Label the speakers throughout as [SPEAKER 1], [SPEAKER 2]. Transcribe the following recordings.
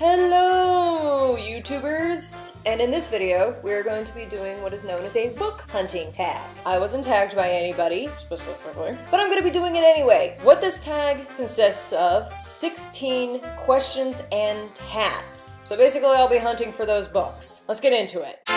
[SPEAKER 1] Hello, YouTubers! And in this video, we're going to be doing what is known as a book hunting tag. I wasn't tagged by anybody specifically, but I'm going to be doing it anyway. What this tag consists of 16 questions and tasks. So basically, I'll be hunting for those books. Let's get into it.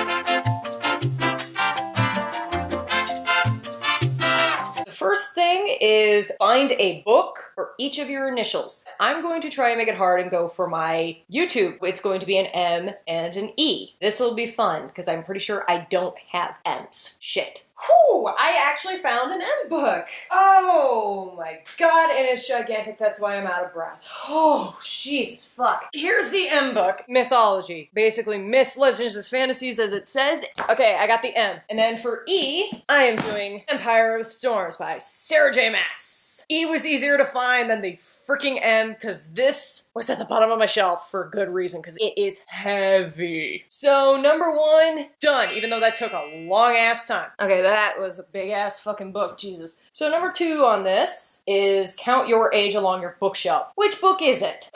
[SPEAKER 1] First thing is find a book for each of your initials. I'm going to try and make it hard and go for my YouTube. It's going to be an M and an E. This will be fun because I'm pretty sure I don't have M's. Shit. Whew, I actually found an M book. Oh my god, and it's gigantic. That's why I'm out of breath. Oh, Jesus fuck. Here's the M book. Mythology. Basically, myths, legends, and fantasies as it says. Okay, I got the M. And then for E, I am doing Empire of Storms by Sarah J. Maas. E was easier to find than the freaking M because this was at the bottom of my shelf for good reason because it is heavy. So number one, done, even though that took a long ass time. Okay, that was a big ass fucking book, Jesus. So number two on this is count your age along your bookshelf. Which book is it?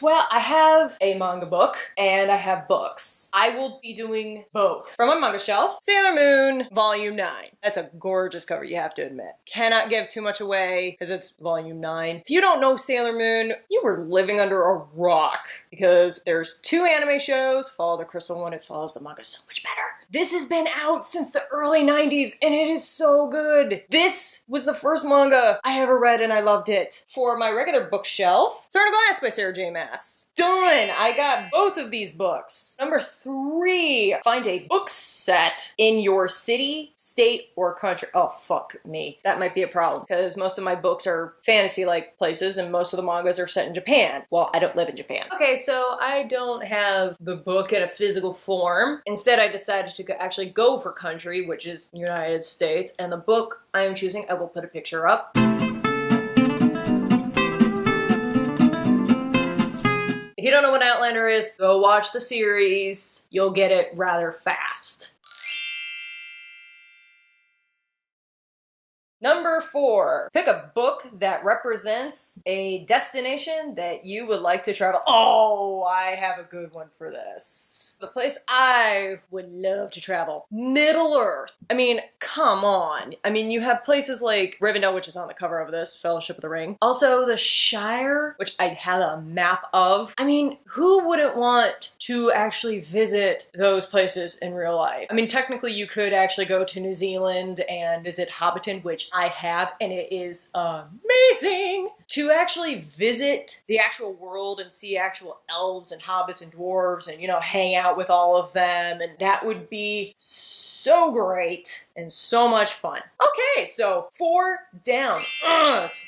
[SPEAKER 1] Well, I have a manga book and I have books. I will be doing both. From my manga shelf, Sailor Moon, Volume 9. That's a gorgeous cover, you have to admit. Cannot give too much away because it's Volume 9. If you don't know Sailor Moon, you were living under a rock because there's two anime shows. Follow the Crystal one, it follows the manga so much better. This has been out since the early 90s and it is so good. This was the first manga I ever read and I loved it. For my regular bookshelf, Throne of Glass by Sarah J. Maas. Done! I got both of these books. Number three, find a book set in your city, state, or country. Oh, fuck me. That might be a problem because most of my books are fantasy-like places and most of the mangas are set in Japan. Well, I don't live in Japan. Okay, so I don't have the book in a physical form. Instead, I decided to actually go for country, which is United States, and the book I am choosing, I will put a picture up. If you don't know what Outlander is, go watch the series. You'll get it rather fast. Number four, pick a book that represents a destination that you would like to travel. Oh, I have a good one for this. The place I would love to travel, Middle Earth. I mean, come on. I mean, you have places like Rivendell, which is on the cover of this, Fellowship of the Ring. Also, the Shire, which I have a map of. I mean, who wouldn't want to actually visit those places in real life? I mean, technically, you could actually go to New Zealand and visit Hobbiton, which I have, and it is amazing. To actually visit the actual world and see actual elves and hobbits and dwarves and, you know, hang out with all of them, and that would be so great and so much fun. Okay, so 4 down.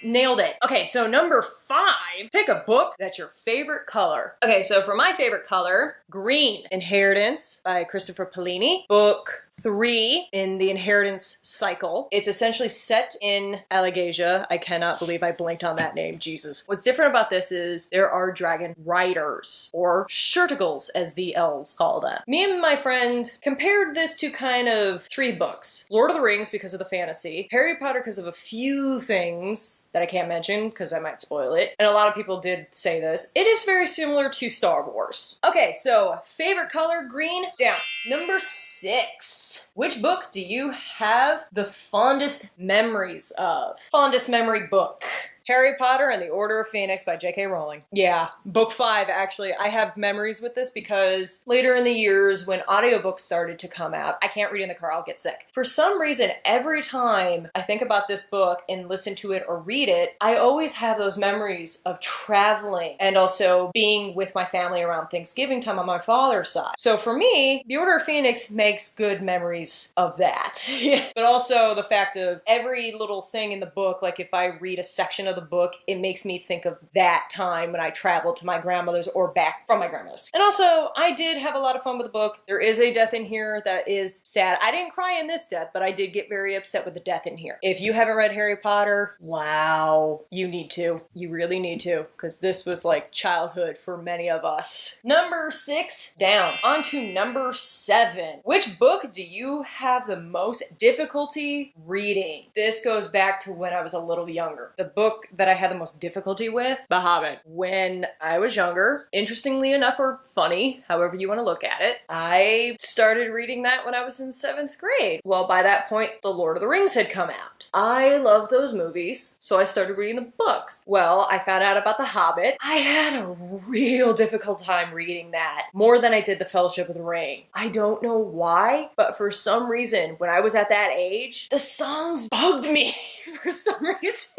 [SPEAKER 1] Nailed it. Okay, so number 5, pick a book that's your favorite color. Okay, so for my favorite color, green. Inheritance by Christopher Paolini. Book 3 in the Inheritance cycle. It's essentially set in Allegasia. I cannot believe I blinked on that name, Jesus. What's different about this is there are dragon riders, or shurtagles as the elves call them. Me and my friend compared this to kind of 3 books. Lord of the Rings because of the fantasy, Harry Potter because of a few things that I can't mention because I might spoil it, and a lot of people did say this. It is very similar to Star Wars. Okay, so favorite color, green, down. Number 6. Which book do you have the fondest memories of? Fondest memory book. Harry Potter and the Order of Phoenix by J.K. Rowling. Yeah, book 5 actually. I have memories with this because later in the years when audiobooks started to come out, I can't read in the car, I'll get sick. For some reason, every time I think about this book and listen to it or read it, I always have those memories of traveling and also being with my family around Thanksgiving time on my father's side. So for me, the Order of Phoenix makes good memories of that. But also the fact of every little thing in the book, like if I read a section of the book, it makes me think of that time when I traveled to my grandmother's or back from my grandmother's. And also, I did have a lot of fun with the book. There is a death in here that is sad. I didn't cry in this death, but I did get very upset with the death in here. If you haven't read Harry Potter, wow, you need to. You really need to, because this was like childhood for many of us. Number 6, down. On to number 7. Which book do you have the most difficulty reading? This goes back to when I was a little younger. The book book that I had the most difficulty with? The Hobbit. When I was younger, interestingly enough, or funny, however you want to look at it, I started reading that when I was in 7th grade. Well, by that point, The Lord of the Rings had come out. I love those movies, so I started reading the books. Well, I found out about The Hobbit. I had a real difficult time reading that, more than I did The Fellowship of the Ring. I don't know why, but for some reason, when I was at that age, the songs bugged me for some reason.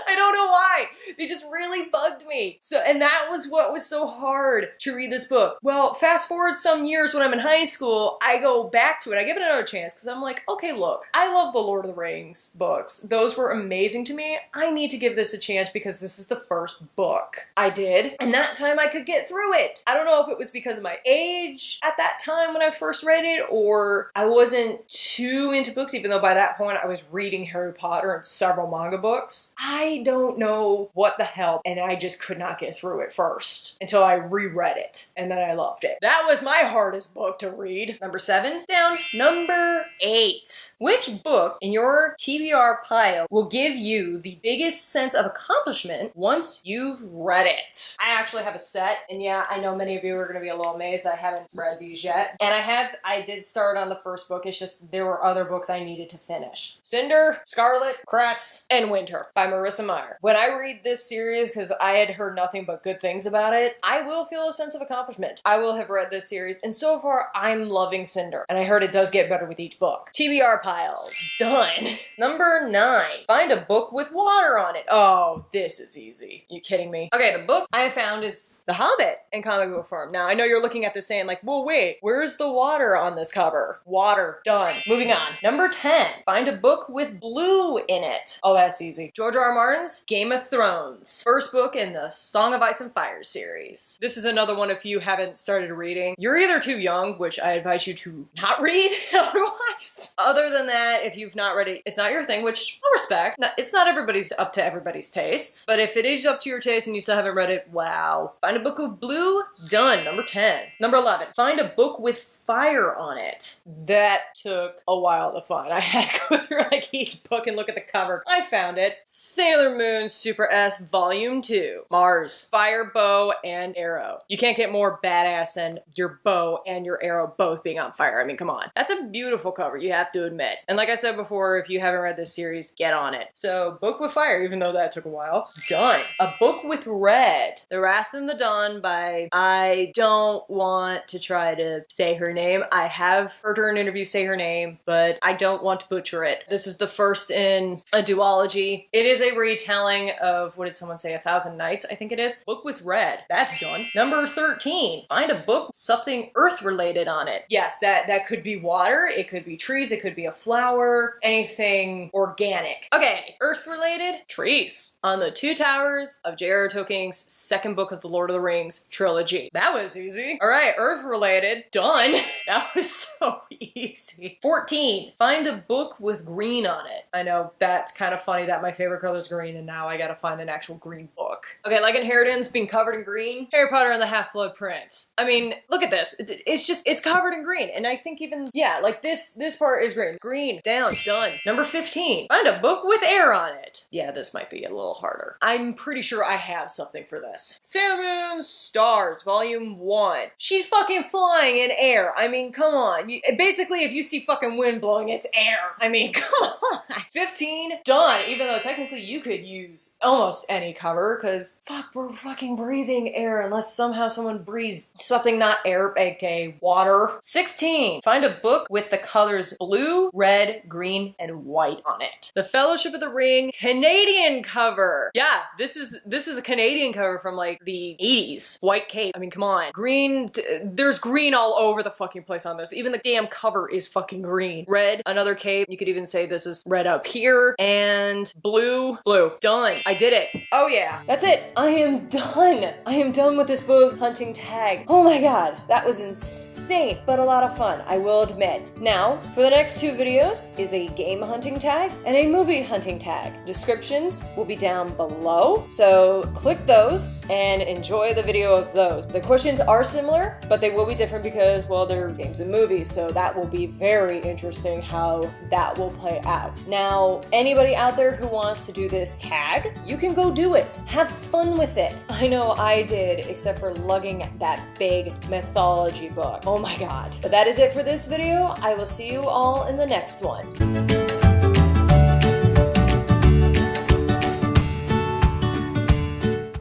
[SPEAKER 1] I don't know why. They just really bugged me. So, and that was what was so hard to read this book. Well, fast forward some years when I'm in high school, I go back to it. I give it another chance because I'm like, okay, look, I love the Lord of the Rings books. Those were amazing to me. I need to give this a chance because this is the first book. I did. And that time I could get through it. I don't know if it was because of my age at that time when I first read it, or I wasn't too into books, even though by that point I was reading Harry Potter and several manga books. I don't know what the hell, and I just could not get through it first until I reread it, and then I loved it. That was my hardest book to read. Number 7 down. Number 8. Which book in your TBR pile will give you the biggest sense of accomplishment once you've read it? I actually have a set, and yeah, I know many of you are going to be a little amazed I haven't read these yet. And I did start on the first book. It's just there were other books I needed to finish. Cinder, Scarlet, Cress, and Winter by Marissa Meyer. When I read this series, because I had heard nothing but good things about it, I will feel a sense of accomplishment. I will have read this series, and so far I'm loving Cinder. And I heard it does get better with each book. TBR pile. Done. Number 9. Find a book with water on it. Oh, this is easy. You kidding me? Okay, the book I found is The Hobbit in comic book form. Now, I know you're looking at this saying like, well, wait, where's the water on this cover? Water. Done. Moving on. Number 10. Find a book with blue in it. Oh, that's easy. George R. R. Martin's Game of Thrones. First book in the Song of Ice and Fire series. This is another one if you haven't started reading. You're either too young, which I advise you to not read otherwise. Other than that, if you've not read it, it's not your thing, which I respect. It's not everybody's up to everybody's tastes, but if it is up to your taste and you still haven't read it, wow. Find a book with blue. Done. Number 10. Number 11. Find a book with fire on it. That took a while to find. I had to go through like each book and look at the cover. I found it. Sailor Moon Super S Volume 2. Mars. Fire, bow, and arrow. You can't get more badass than your bow and your arrow both being on fire. I mean, come on. That's a beautiful cover, you have to admit. And like I said before, if you haven't read this series, get on it. So, book with fire, even though that took a while. Done. A book with red. The Wrath and the Dawn by... I don't want to try to say her name. I have heard her in an interview say her name, but I don't want to butcher it. This is the first in a duology. It is a retelling of, what did someone say, 1,000 Nights, I think it is. Book with red. That's done. Number 13. Find a book with something earth related on it. Yes, that could be water, it could be trees, it could be a flower, anything organic. Okay, earth related, trees. On the Two Towers of J.R.R. Tolkien's second book of the Lord of the Rings trilogy. That was easy. All right, earth related. Done. That was so easy. 14. Find a book with green on it. I know that's kind of funny that my favorite color is green and now I gotta find an actual green book. Okay, like Inheritance being covered in green. Harry Potter and the Half-Blood Prince. I mean, look at this. It's covered in green. And I think even, yeah, like this part is green. Green. Down. Done. Number 15. Find a book with air on it. Yeah, this might be a little harder. I'm pretty sure I have something for this. Sailor Moon Stars, Volume 1. She's fucking flying in air. I mean, come on. Basically, if you see fucking wind blowing, it's air. I mean, come on. 15. Done. Even though technically you could use almost any cover, because fuck, we're fucking breathing air unless somehow someone breathes something not air, aka water. 16. Find a book with the colors blue, red, green, and white on it. The Fellowship of the Ring Canadian cover. Yeah, this is a Canadian cover from like the 80s. White cape. I mean, come on. Green, there's green all over the fucking place on this. Even the damn cover is fucking green. Red, another cape. You could even say this is red up here. And blue. Done. I did it. Oh yeah. That's it. it. I am done. I am done with this book hunting tag. Oh my god, that was insane, but a lot of fun, I will admit. Now, for the next 2 videos is a game hunting tag and a movie hunting tag. Descriptions will be down below, so click those and enjoy the video of those. The questions are similar, but they will be different because, well, they're games and movies, so that will be very interesting how that will play out. Now, anybody out there who wants to do this tag, you can go do it. Have fun with it. I know I did, except for lugging that big mythology book. Oh my god. But that is it for this video. I will see you all in the next one.